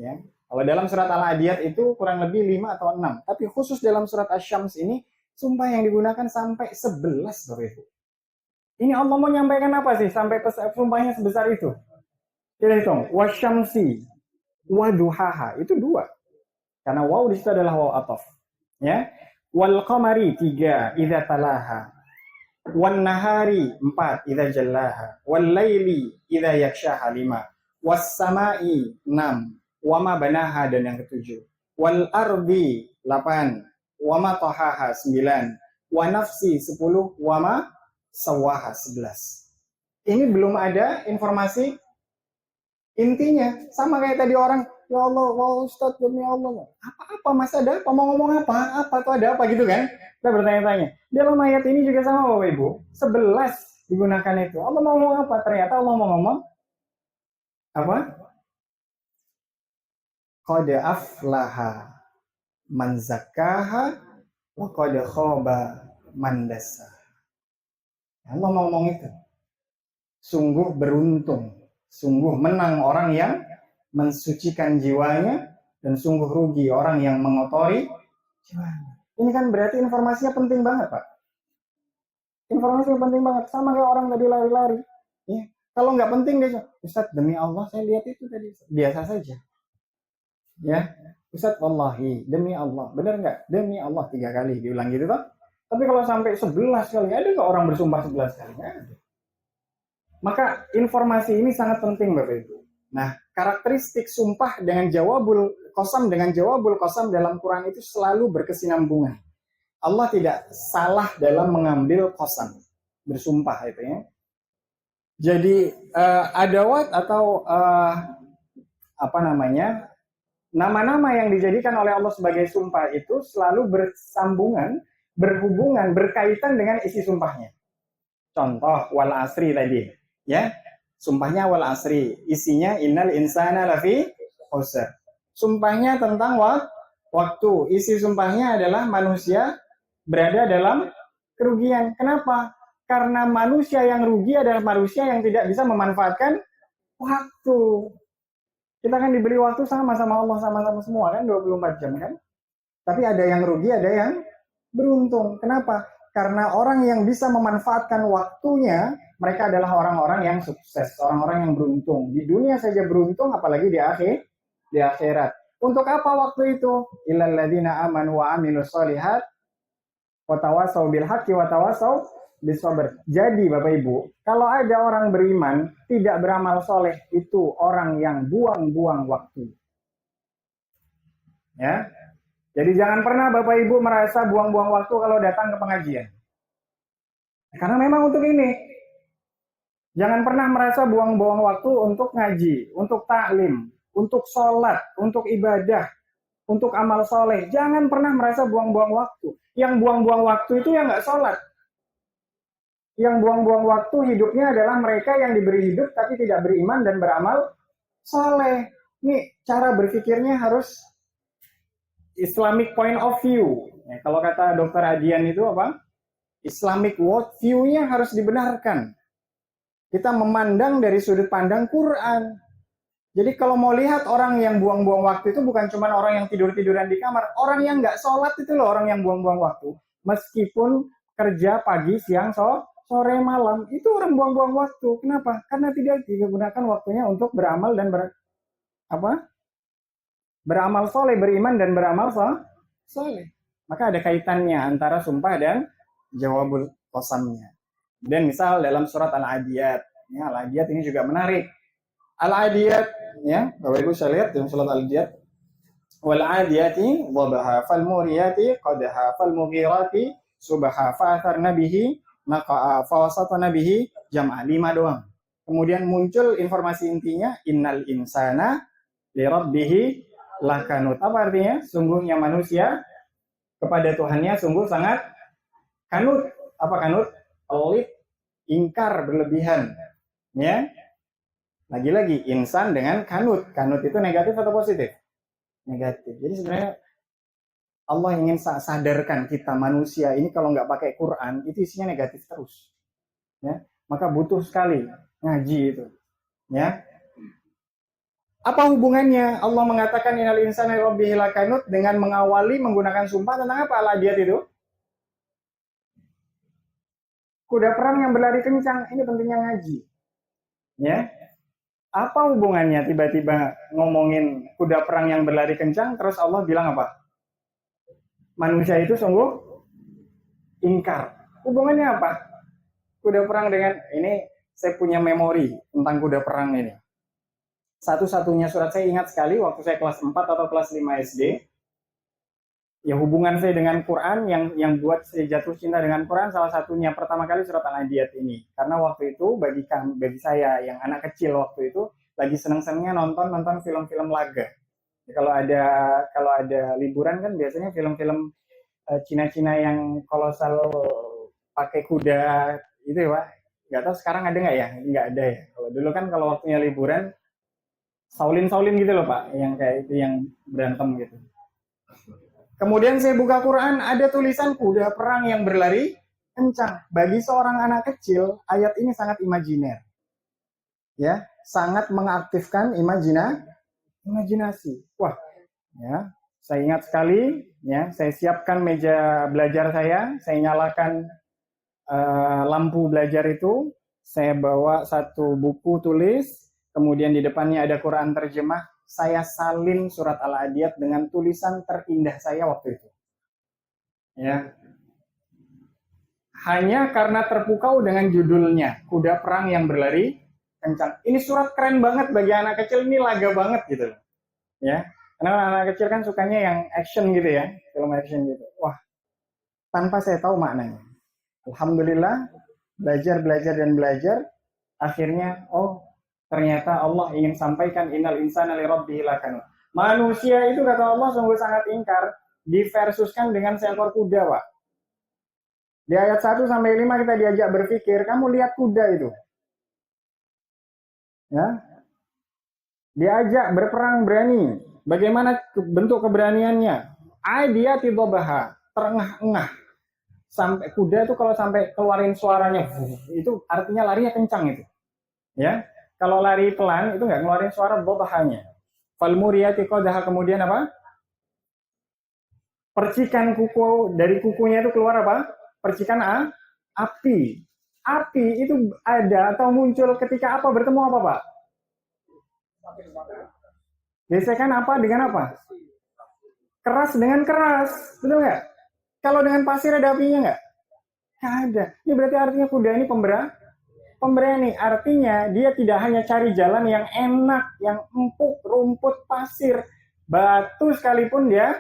Ya. Kalau dalam surat Al-Adiyat itu kurang lebih 5 atau 6. Tapi khusus dalam surat Asy-Syams ini sumpah yang digunakan sampai 11, Bapak Ibu. Ini Allah mau menyampaikan apa sih sampai sumpahnya sebesar itu? Kita hitung. Wasyamsi waduhaha itu 2. Karena waw di situ adalah waw ataf. Ya. Wal qamari 3 idza talaha. Wan nahari 4 idza jallaha. Wal laili idza yakshaha 5. Was samai 6. Wama banaha dan yang ke-7. Wal ardi 8. Wama tahaha 9. Wa nafsi 10. Wama sawaha 11. Ini belum ada informasi intinya. Sama kayak tadi orang, ya Allah, wah Ustaz demi Allah. Apa Mas ada apa? Mau ngomong apa? Apa tuh ada apa gitu kan? Kita bertanya-tanya. Dalam ayat ini juga sama Bapak Ibu. 11 digunakan itu. Allah mau ngomong apa? Ternyata Allah mau ngomong apa? Qad aflaha man zakkaha wa qad khaba man dassaha. Allah mau ngomong itu. Sungguh beruntung, sungguh menang orang yang mensucikan jiwanya dan sungguh rugi orang yang mengotori jiwanya. Ini kan berarti informasinya penting banget, Pak. Informasinya penting banget. Sama kayak orang tadi lari-lari. Ya. Kalau nggak penting dia, Ustaz demi Allah saya lihat itu tadi biasa saja. Ya, Ustaz wallahi demi Allah, benar nggak? Demi Allah 3 kali diulang gitu toh. Tapi kalau sampai 11 kali, ada nggak orang bersumpah 11 kali? Nggak ada. Maka informasi ini sangat penting Bapak Ibu. Nah, karakteristik sumpah dengan jawabul qasam dalam Quran itu selalu berkesinambungan. Allah tidak salah dalam mengambil qasam, bersumpah itu ya. Jadi adawat atau nama-nama yang dijadikan oleh Allah sebagai sumpah itu selalu bersambungan, berhubungan, berkaitan dengan isi sumpahnya. Contoh wal asri tadi, ya. Sumpahnya wal asri, isinya innal insana lafi khusr. Sumpahnya tentang waktu, isi sumpahnya adalah manusia berada dalam kerugian. Kenapa? Karena manusia yang rugi adalah manusia yang tidak bisa memanfaatkan waktu. Kita kan diberi waktu sama-sama Allah, sama-sama semua kan, 24 jam kan. Tapi ada yang rugi, ada yang beruntung. Kenapa? Karena orang yang bisa memanfaatkan waktunya, mereka adalah orang-orang yang sukses, orang-orang yang beruntung. Di dunia saja beruntung, apalagi di akhirat. Untuk apa waktu itu? Illal ladzina amanu wa amilus sholihat wa tawassaw bil haqqi wa tawassaw bis sabr. Jadi Bapak Ibu, kalau ada orang beriman tidak beramal soleh, itu orang yang buang-buang waktu. Ya. Jadi jangan pernah Bapak Ibu merasa buang-buang waktu kalau datang ke pengajian. Karena memang untuk ini. Jangan pernah merasa buang-buang waktu untuk ngaji, untuk taklim, untuk sholat, untuk ibadah, untuk amal soleh. Jangan pernah merasa buang-buang waktu. Yang buang-buang waktu itu yang nggak sholat. Yang buang-buang waktu hidupnya adalah mereka yang diberi hidup tapi tidak beriman dan beramal soleh. Ini cara berpikirnya harus Islamic point of view. Ya, kalau kata Dr. Adian itu apa? Islamic world view-nya harus dibenarkan. Kita memandang dari sudut pandang Quran. Jadi kalau mau lihat orang yang buang-buang waktu itu bukan cuma orang yang tidur-tiduran di kamar. Orang yang nggak sholat itu loh orang yang buang-buang waktu. Meskipun kerja pagi, siang, sore, malam. Itu orang buang-buang waktu. Kenapa? Karena tidak digunakan waktunya untuk beramal dan beramal soleh, beriman dan beramal soleh. Maka ada kaitannya antara sumpah dan jawabul qasamnya. Dan misal dalam surat Al-Adiyat, ya, Al-Adiyat ini juga menarik. Al-Adiyat, ya, Bapak Ibu saya lihat dalam surat Al-Adiyat. Wal adiyati dhabaha fal muriyati qadaha fal mughirati subha fa atharna bihi naqa fa wasatna bihi jam'a 5 doang. Kemudian muncul informasi intinya innal insana li rabbih lakanut. Apa artinya? Sungguhnya manusia kepada Tuhannya sungguh sangat kanut. Apa kanut? Pelit, ingkar berlebihan. Ya. Lagi-lagi insan dengan kanut. Kanut itu negatif atau positif? Negatif. Jadi sebenarnya Allah ingin sadarkan kita manusia ini kalau nggak pakai Quran itu isinya negatif terus. Ya. Maka butuh sekali ngaji itu. Ya. Apa hubungannya Allah mengatakan innal insana lirabbihi lakanut dengan mengawali menggunakan sumpah tentang apa al-adiyat itu? Kuda perang yang berlari kencang, ini pentingnya ngaji. Ya. Apa hubungannya tiba-tiba ngomongin kuda perang yang berlari kencang terus Allah bilang apa? Manusia itu sungguh ingkar. Hubungannya apa? Kuda perang dengan ini saya punya memori tentang kuda perang ini. Satu-satunya surat saya ingat sekali waktu saya kelas 4 atau kelas 5 SD. Ya hubungan saya dengan Quran yang buat saya jatuh cinta dengan Quran salah satunya pertama kali surat Al-Adiyat ini. Karena waktu itu bagi saya yang anak kecil waktu itu lagi seneng-senengnya nonton film-film laga. Ya, kalau ada liburan kan biasanya film-film Cina-Cina yang kolosal pakai kuda itu ya Pak. Nggak tahu sekarang ada nggak ya? Nggak ada ya. Kalau dulu kan kalau waktunya liburan Saulin gitu loh Pak, yang kayak itu yang berantem gitu. Kemudian saya buka Quran, ada tulisan kuda perang yang berlari kencang. Bagi seorang anak kecil, ayat ini sangat imajiner. Ya, sangat mengaktifkan imajinasi. Wah, ya, saya ingat sekali, ya, saya siapkan meja belajar saya nyalakan lampu belajar itu, saya bawa satu buku tulis, kemudian di depannya ada Quran terjemah, saya salin surat Al-Adiyat dengan tulisan terindah saya waktu itu. Ya. Hanya karena terpukau dengan judulnya, Kuda Perang yang Berlari Kencang. Ini surat keren banget bagi anak kecil, ini laga banget gitu. Ya. Karena anak kecil kan sukanya yang action gitu ya, film action gitu. Wah, tanpa saya tahu maknanya. Alhamdulillah, belajar, akhirnya, oh ternyata Allah ingin sampaikan innal insana lirabbihi lakanut. Manusia itu kata Allah sungguh sangat ingkar, diversuskan dengan seekor kuda, Pak. Di ayat 1 sampai 5 kita diajak berpikir, kamu lihat kuda itu. Ya. Diajak berperang berani. Bagaimana bentuk keberaniannya? Aidiyati dhabaha, terengah-engah. Sampai kuda itu kalau sampai keluarin suaranya, itu artinya larinya kencang itu. Ya. Kalau lari pelan itu nggak ngeluarin suara dhabahanya. Fal muriyati qadaha, kemudian apa? Percikan kuku, dari kukunya itu keluar apa? Percikan api. Api itu ada atau muncul ketika apa? Bertemu apa, Pak? Gesekan apa dengan apa? Keras dengan keras, betul nggak? Kalau dengan pasir ada apinya nggak? Nggak ada. Ini berarti artinya kuda ini pemberani. Artinya dia tidak hanya cari jalan yang enak, yang empuk, rumput, pasir, batu sekalipun dia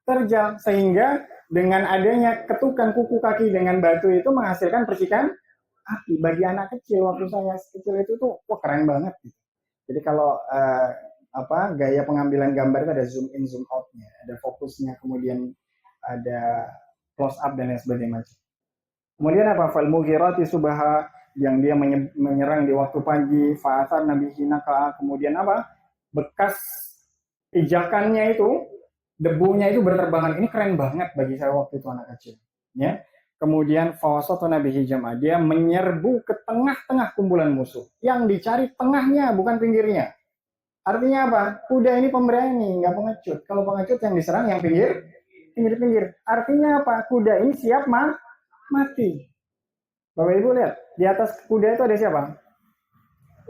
terjal. Sehingga dengan adanya ketukan kuku kaki dengan batu itu menghasilkan percikan api. Bagi anak kecil, waktu saya kecil itu tuh, wah keren banget. Jadi kalau gaya pengambilan gambar itu ada zoom in, zoom out-nya, ada fokusnya, kemudian ada close up dan lain sebagainya. Kemudian apa? Fal mughirati subha, yang dia menyerang di waktu pagi, fa'athar nabi hinaka, kemudian apa? Bekas pijakannya itu, debunya itu berterbangan. Ini keren banget bagi saya waktu itu anak kecil. Ya. Kemudian fawasatu nabi hijama, dia menyerbu ke tengah-tengah kumpulan musuh. Yang dicari tengahnya, bukan pinggirnya. Artinya apa? Kuda ini pemberani, nggak pengecut. Kalau pengecut yang diserang yang pinggir-pinggir. Artinya apa? Kuda ini siap mati. Bapak Ibu lihat, di atas kuda itu ada siapa?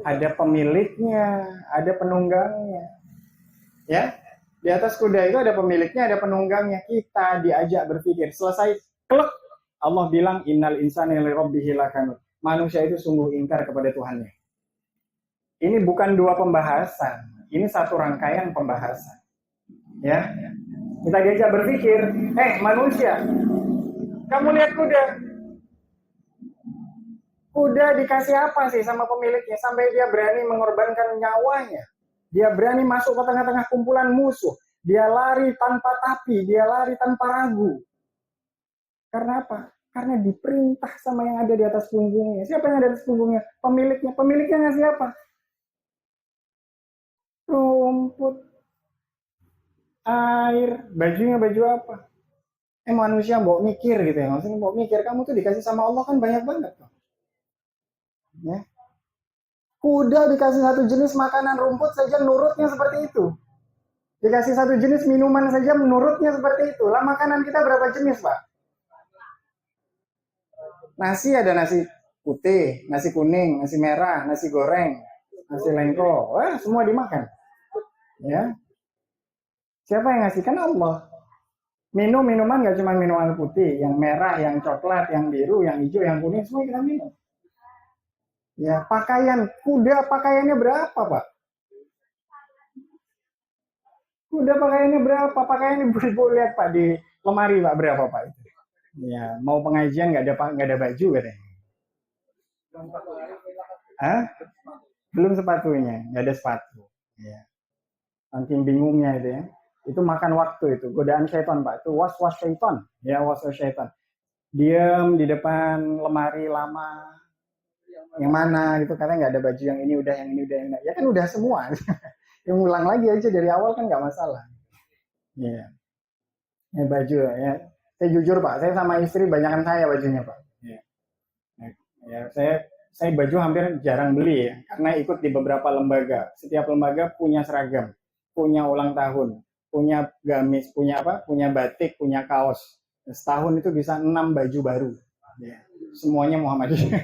Ada pemiliknya, ada penunggangnya. Ya, di atas kuda itu ada pemiliknya, ada penunggangnya. Kita diajak berpikir. Selesai, klek, Allah bilang innal insana lirabbihi lakanut. Manusia itu sungguh ingkar kepada Tuhannya. Ini bukan dua pembahasan, ini satu rangkaian pembahasan. Ya, kita diajak berpikir, manusia, kamu lihat kuda. Kuda dikasih apa sih sama pemiliknya sampai dia berani mengorbankan nyawanya? Dia berani masuk ke tengah-tengah kumpulan musuh. Dia lari tanpa tapi, dia lari tanpa ragu. Karena apa? Karena diperintah sama yang ada di atas punggungnya. Siapa yang ada di atas punggungnya? Pemiliknya. Pemiliknya ngasih apa? Rumput, air, bajunya baju apa? Manusia mau mikir gitu ya. Maksudnya mau mikir, kamu tuh dikasih sama Allah kan banyak banget tuh. Ya. Kuda dikasih satu jenis makanan rumput saja nurutnya seperti itu. Dikasih satu jenis minuman saja menurutnya seperti itu. Lah makanan kita berapa jenis, Pak? Nasi ada nasi putih, nasi kuning, nasi merah, nasi goreng, nasi lengko. Wah, semua dimakan. Ya. Siapa yang ngasih? Kan Allah. Minuman nggak cuma minuman putih, yang merah, yang coklat, yang biru, yang hijau, yang kuning, semua kita minum. Ya, pakaian, kuda pakaiannya berapa, Pak? Kuda pakaiannya berapa? Pakaiannya ibu lihat Pak di lemari Pak berapa Pak itu? Ya, mau pengajian nggak ada baju katanya. Hah? Belum sepatunya, nggak ada sepatu. Ya. Saking bingungnya itu ya. Itu makan waktu itu, godaan syaitan Pak. Itu was syaitan. Ya, was syaitan. Diam di depan lemari lama. Yang mana gitu, karena nggak ada baju yang ini udah, yang ini udah, yang ini. Ya kan udah semua. Yang ulang lagi aja dari awal kan nggak masalah. Ya. Ya baju ya. Saya jujur Pak, saya sama istri banyakan saya bajunya Pak. Ya. Ya, saya baju hampir jarang beli ya, karena ikut di beberapa lembaga. Setiap lembaga punya seragam, punya ulang tahun, punya gamis, punya apa? Punya batik, punya kaos. Setahun itu bisa 6 baju baru. Ya. Semuanya Muhammadiyah.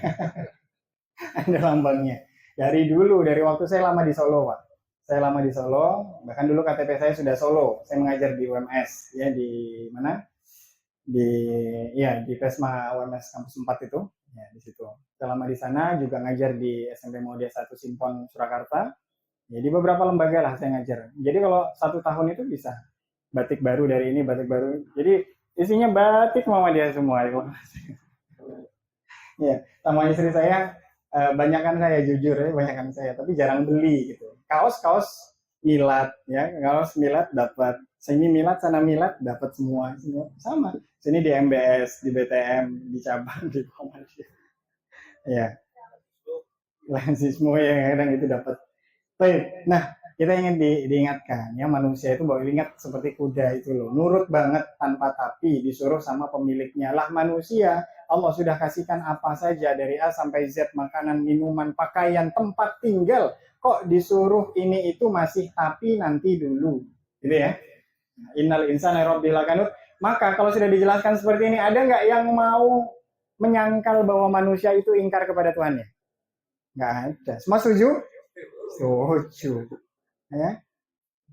Ada lambangnya. Dari dulu, dari waktu saya lama di Solo Pak. Saya lama di Solo, bahkan dulu KTP saya sudah Solo. Saya mengajar di UMS, ya di mana? Di Pesma UMS kampus 4 itu, ya di situ. Selama di sana juga ngajar di SMP Muhammadiyah 1 Simpon Surakarta. Ya di beberapa lembaga lah saya ngajar. Jadi kalau 1 tahun itu bisa batik baru dari ini, batik baru. Jadi isinya batik Muhammadiyah semua. Ya, sama istri saya banyakkan saya jujur ya, banyakkan saya, tapi jarang beli gitu. Kaos milat ya, kaos milat dapat. Sini milat, sana milat dapat semua sama. Sini di MBS, di BTM, di cabang, di Muhammadiyah. Ya, lansismo yang kadang itu dapat. Nah, kita ingin diingatkan ya, manusia itu bahwa ingat seperti kuda itu loh, nurut banget tanpa tapi, disuruh sama pemiliknya. Lah manusia, Allah sudah kasihkan apa saja dari A sampai Z, makanan, minuman, pakaian, tempat tinggal. Kok disuruh ini itu masih tapi nanti dulu. Gitu ya. Innal insana rabbil lakanut. Maka kalau sudah dijelaskan seperti ini, ada nggak yang mau menyangkal bahwa manusia itu ingkar kepada Tuhannya? Nggak ada. Semua setuju? Setuju. Ya.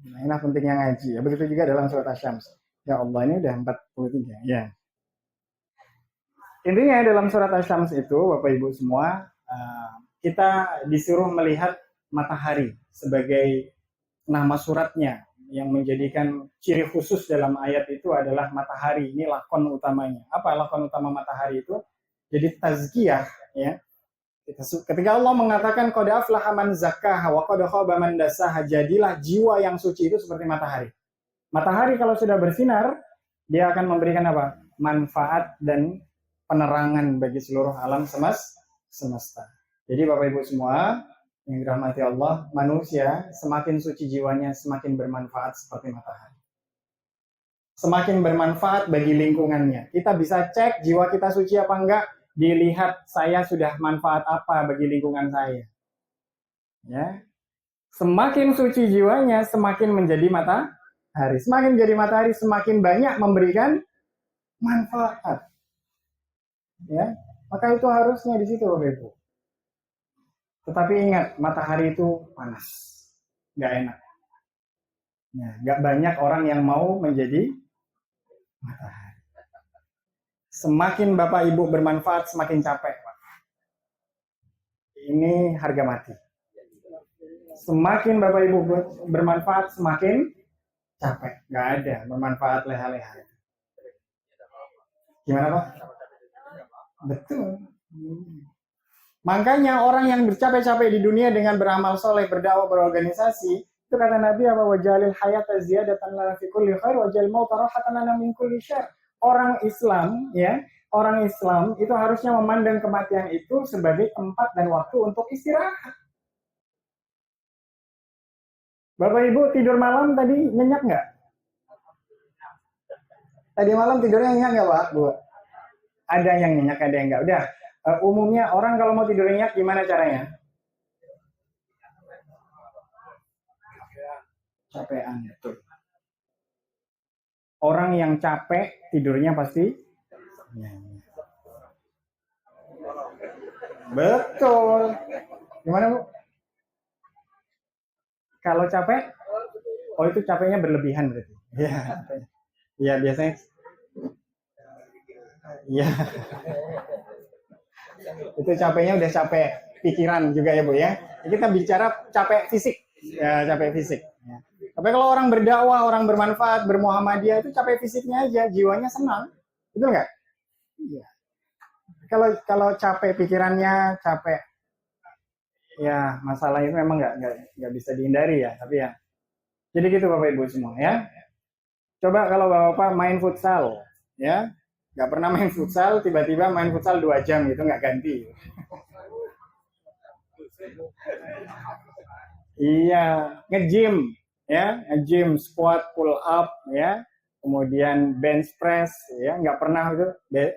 Nah, ini pentingnya ngaji. Ya, begitu juga dalam surat Asy-Syams. Ya Allah, ini udah 43. Ya. Intinya dalam surat Asy-Syams itu, Bapak Ibu semua, kita disuruh melihat matahari sebagai nama suratnya, yang menjadikan ciri khusus dalam ayat itu adalah matahari. Ini lakon utamanya. Apa lakon utama matahari itu? Jadi tazkiyah, ya. Ketika Allah mengatakan qad aflaha man zakkaha wa qad khaba man dassaha, jadilah jiwa yang suci itu seperti matahari. Matahari kalau sudah bersinar, dia akan memberikan apa? Manfaat dan penerangan bagi seluruh alam semesta. Jadi Bapak Ibu semua yang dirahmati Allah, manusia semakin suci jiwanya, semakin bermanfaat seperti matahari. Semakin bermanfaat bagi lingkungannya. Kita bisa cek jiwa kita suci apa enggak, dilihat saya sudah manfaat apa bagi lingkungan saya. Ya. Semakin suci jiwanya, semakin menjadi matahari. Semakin menjadi matahari, semakin banyak memberikan manfaat. Ya. Maka itu harusnya di situ Bapak Ibu. Tetapi ingat, matahari itu panas, nggak enak. Ya, nggak banyak orang yang mau menjadi matahari. Semakin Bapak Ibu bermanfaat, semakin capek, Pak. Ini harga mati. Semakin Bapak Ibu bermanfaat, semakin capek. Nggak ada bermanfaat leha-leha. Gimana Pak? Betul. Makanya orang yang bercapek-capek di dunia dengan beramal soleh, berdakwah, berorganisasi, itu kata Nabi apa? Wajalil hayata ziyadatan lana fi kulli khair wajal mauta rahatan lana min kulli syarr. Orang Islam, ya, orang Islam itu harusnya memandang kematian itu sebagai tempat dan waktu untuk istirahat. Bapak Ibu tidur malam tadi nyenyak nggak? Tadi malam tidurnya nyenyak nggak, Pak? Bu? Ada yang nyenyak, ada yang nggak. Udah, umumnya orang kalau mau tidur nyenyak gimana caranya? Capean, betul. Orang yang capek tidurnya pasti nyenyak. Betul. Gimana, Bu? Kalau capek, oh itu capeknya berlebihan berarti. Iya. Iya, biasanya. Iya. Itu capeknya udah capek pikiran juga ya, Bu ya. Kita bicara capek fisik. Ya, capek fisik. Ya. Tapi kalau orang berdakwah, orang bermanfaat, bermuhammadiyah itu capek fisiknya aja, jiwanya senang. Betul nggak? Iya. Kalau capek pikirannya, capek ya masalah itu memang nggak bisa dihindari ya. Tapi ya, jadi gitu Bapak Ibu semua ya. Coba kalau Bapak main futsal, ya nggak pernah main futsal, tiba-tiba main futsal 2 jam gitu nggak ganti. Iya, nge-gym ya, nge-gym, squat, pull up ya, kemudian bench press ya, nggak pernah itu.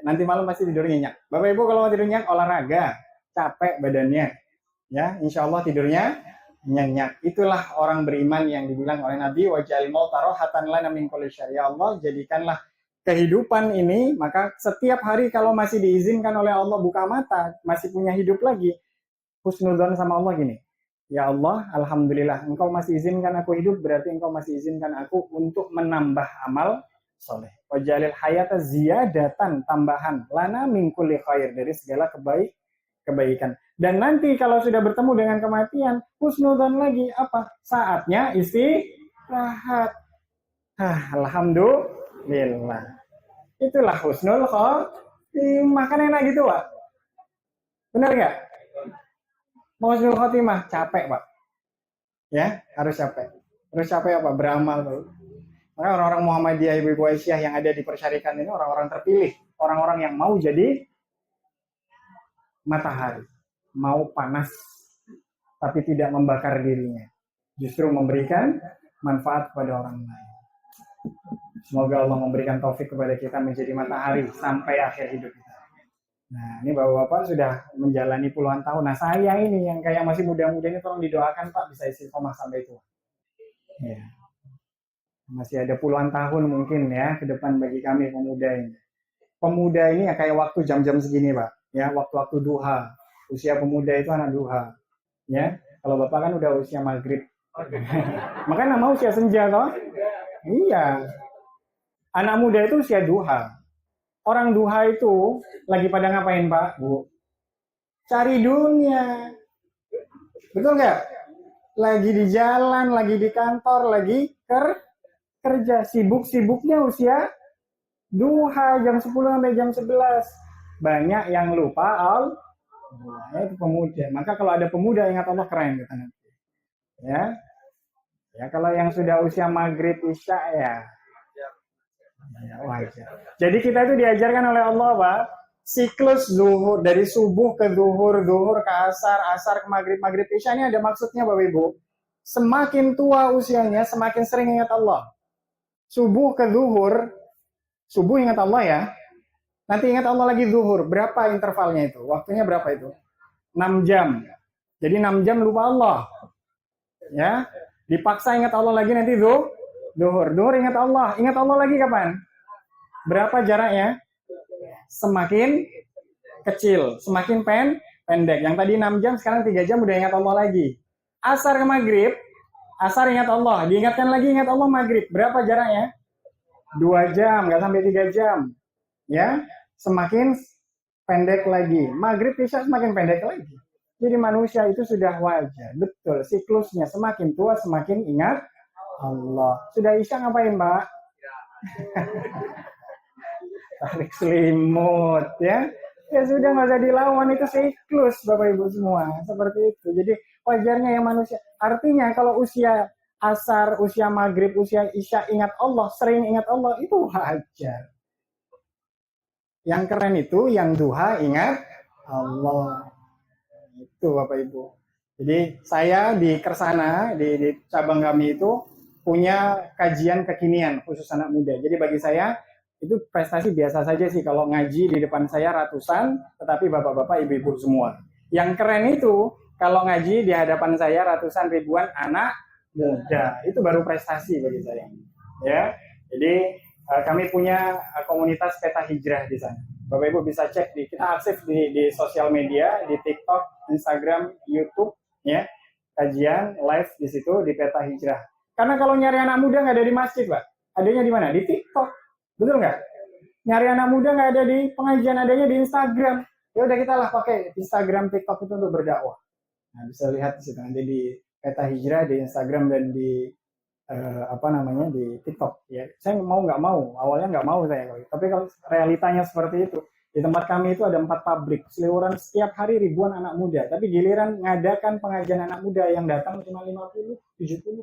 Nanti malam pasti tidur nyenyak. Bapak Ibu kalau mau tidur nyenyak olahraga, capek badannya, ya, insya Allah tidurnya nyenyak. Itulah orang beriman yang dibilang oleh Nabi, waj'al mauta rohatan lana min kulli syarr. Ya Allah, jadikanlah kehidupan ini, maka setiap hari kalau masih diizinkan oleh Allah buka mata, masih punya hidup lagi, husnudzon sama Allah gini. Ya Allah, alhamdulillah, Engkau masih izinkan aku hidup, berarti Engkau masih izinkan aku untuk menambah amal soleh. Wajalil hayata ziyadatan, tambahan, lana min kulli khair, dari segala kebaikan. Dan nanti kalau sudah bertemu dengan kematian, husnudzon lagi, apa? Saatnya istirahat. Alhamdulillah. Itulah husnul khotimah. Kan enak gitu, Pak. Benar nggak? Mau husnul khotimah, capek, Pak. Ya, harus capek. Harus capek apa? Beramal. Maka orang-orang Muhammadiyah, ibu-ibu Aisyah yang ada di Persyarikan ini orang-orang terpilih. Orang-orang yang mau jadi matahari. Mau panas, tapi tidak membakar dirinya. Justru memberikan manfaat kepada orang lain. Semoga Allah memberikan taufik kepada kita menjadi matahari sampai akhir hidup kita. Nah, ini Bapak-Bapak sudah menjalani puluhan tahun. Nah, saya ini yang kayak masih muda-muda ini tolong didoakan Pak bisa istiqomah sampai tua. Ya. Masih ada puluhan tahun mungkin ya ke depan bagi kami pemuda ini. Pemuda ini ya kayak waktu jam-jam segini Pak. Ya, waktu-waktu duha. Usia pemuda itu anak duha. Ya, kalau Bapak kan udah usia maghrib. Makanya nama usia senja toh? Iya. Anak muda itu usia duha. Orang duha itu lagi pada ngapain Pak, Bu? Cari dunia. Betul nggak? Lagi di jalan, lagi di kantor, lagi kerja. Sibuk-sibuknya usia duha jam 10 sampai jam 11. Banyak yang lupa itu pemuda. Maka kalau ada pemuda ingat Allah keren kita nanti. Ya. Ya kalau yang sudah usia maghrib isya ya wajar. Jadi kita itu diajarkan oleh Allah, Pak, siklus zuhur dari subuh ke zuhur, zuhur ke asar, asar ke maghrib, maghrib isya ini ada maksudnya, Bapak Ibu. Semakin tua usianya, semakin sering ingat Allah. Subuh ke zuhur, subuh ingat Allah ya. Nanti ingat Allah lagi zuhur. Berapa intervalnya itu? Waktunya berapa itu? 6 jam. Jadi 6 jam lupa Allah. Ya. Dipaksa ingat Allah lagi nanti zuhur. Zuhur ingat Allah. Ingat Allah lagi kapan? Berapa jaraknya? Semakin kecil, semakin pendek. Yang tadi 6 jam, sekarang 3 jam udah ingat Allah lagi. Asar ke maghrib, asar ingat Allah. Diingatkan lagi ingat Allah maghrib. Berapa jaraknya? 2 jam, nggak sampai 3 jam. Ya, semakin pendek lagi. Maghrib isya semakin pendek lagi. Jadi manusia itu sudah wajar. Betul, siklusnya semakin tua semakin ingat Allah. Sudah isya ngapain, Pak? Tarik selimut ya. Ya sudah nggak usah dilawan, itu siklus Bapak Ibu semua. Seperti itu. Jadi wajarnya yang manusia. Artinya kalau usia asar, usia maghrib, usia isya ingat Allah, sering ingat Allah, itu wajar. Yang keren itu yang duha ingat Allah. Itu Bapak Ibu. Jadi saya di Kersana, di cabang kami itu punya kajian kekinian khusus anak muda. Jadi bagi saya itu prestasi biasa saja sih kalau ngaji di depan saya ratusan, tetapi bapak-bapak ibu-ibu semua. Yang keren itu kalau ngaji di hadapan saya ratusan ribuan anak muda. Itu baru prestasi bagi saya. Ya. Jadi kami punya komunitas peta hijrah di sana. Bapak Ibu bisa cek kita aktif di sosial media, di TikTok, Instagram, YouTube, ya, kajian live di situ di peta hijrah. Karena kalau nyari anak muda nggak ada di masjid, Pak. Adanya di mana? Di TikTok, betul nggak? Nyari anak muda nggak ada di pengajian, adanya di Instagram. Ya udah kita lah pakai Instagram, TikTok itu untuk berdakwah. Nah, bisa lihat di situ nanti di peta hijrah di Instagram dan di di TikTok ya. Saya mau nggak mau, awalnya nggak mau saya, tapi kalau realitanya seperti itu, di tempat kami itu ada 4 pabrik, seliweran setiap hari ribuan anak muda, tapi giliran ngadakan pengajian anak muda yang datang cuma 50, 70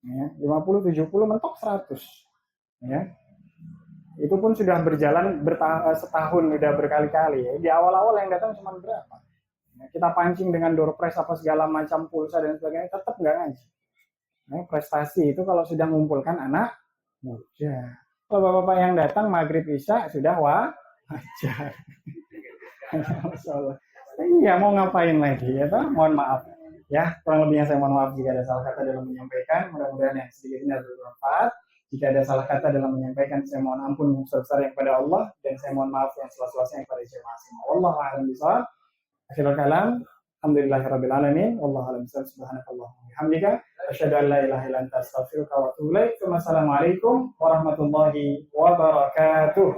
ya, 50, 70 mentok 100 ya. Itu pun sudah berjalan setahun, udah berkali-kali ya. Di awal-awal yang datang cuma berapa ya, kita pancing dengan door prize apa segala macam pulsa dan sebagainya, tetap nggak ngaji. Nah, prestasi itu kalau sudah mengumpulkan anak muda. Kalau bapak-bapak yang datang maghrib isya sudah wajar. Iya, mau ngapain lagi ya toh? Mohon maaf. Ya, kurang lebihnya saya mohon maaf jika ada salah kata dalam menyampaikan. Mudah-mudahan yang sedikit ini bermanfaat. Jika ada salah kata dalam menyampaikan, saya mohon ampun yang sebesar kepada Allah dan saya mohon maaf yang seluas-luasnya kepada jemaah semua. Wallahu a'lam bishawab. Akhirul kalam. Alhamdulillahirabbil alamin. Wallahu a'lam bishawab. Subhanakallahumma wa bihamdika asyhadu an la ilaha illa anta astaghfiruka wa atubu ilaik. Wassalamualaikum warahmatullahi wabarakatuh.